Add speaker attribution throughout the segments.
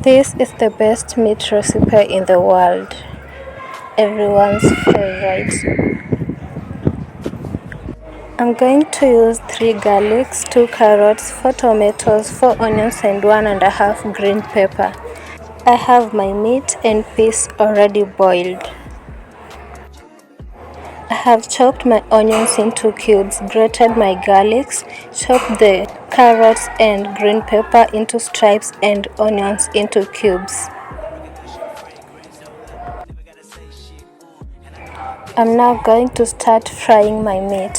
Speaker 1: This is the best meat recipe in the world. Everyone's favorite. I'm going to use 3 garlics, 2 carrots, 4 tomatoes, 4 onions and 1.5 green pepper. I have my meat and peas already boiled. I have chopped my onions into cubes, grated my garlics, chopped the carrots and green pepper into stripes and onions into cubes. I'm now going to start frying my meat.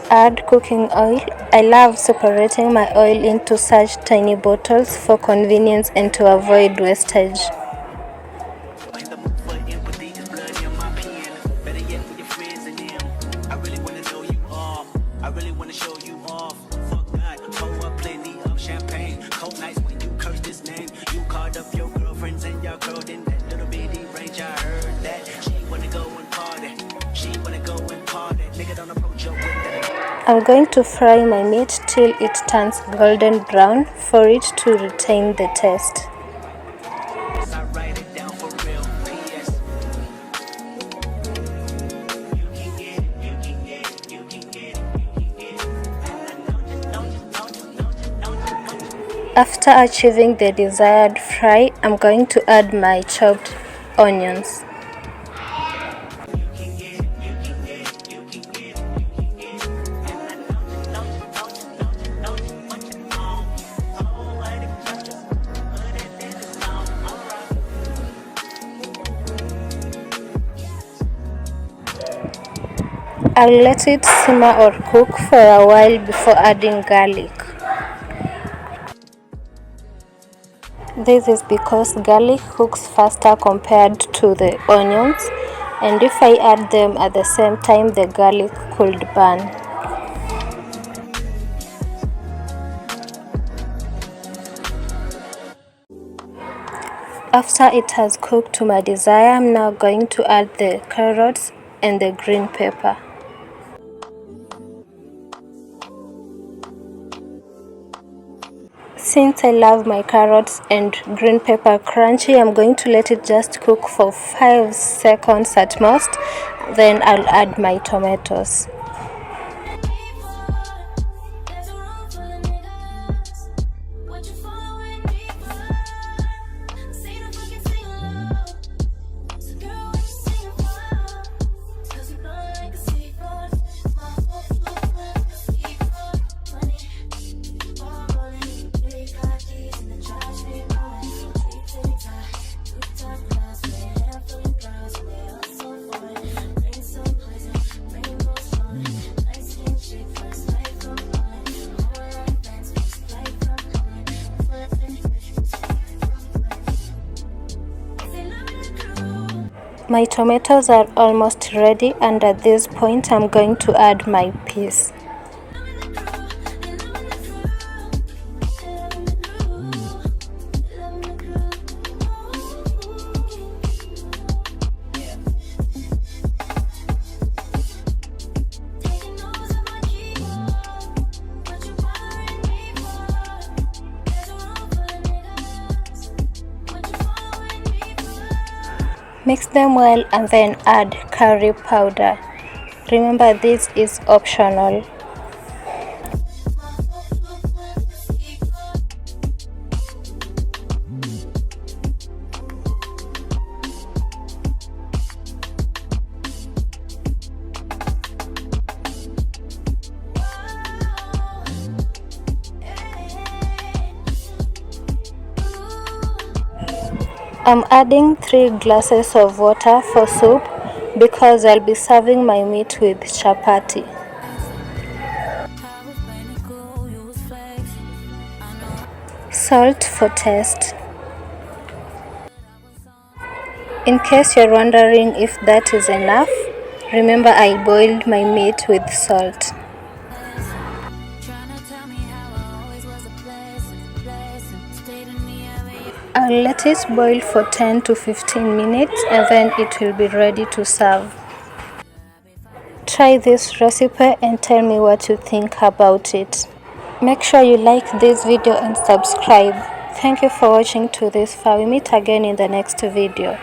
Speaker 1: Add cooking oil. I love separating my oil into such tiny bottles for convenience and to avoid wastage. I'm going to fry my meat till it turns golden brown for it to retain the taste. After achieving the desired fry, I'm going to add my chopped onions. I'll let it simmer or cook for a while before adding garlic. This is because garlic cooks faster compared to the onions, and if I add them at the same time, the garlic could burn. After it has cooked to my desire, I'm now going to add the carrots and the green pepper. Since I love my carrots and green pepper crunchy, I'm going to let it just cook for 5 seconds at most, then I'll add my tomatoes. My tomatoes are almost ready, and at this point I'm going to add my peas. Mix them well and then add curry powder. Remember, this is optional. I'm adding 3 glasses of water for soup because I'll be serving my meat with chapati. Salt for taste. In case you're wondering if that is enough, remember I boiled my meat with salt. I'll let it boil for 10 to 15 minutes and then it will be ready to serve. Try this recipe and tell me what you think about it. Make sure you like this video and subscribe. Thank you for watching to this far. We meet again in the next video.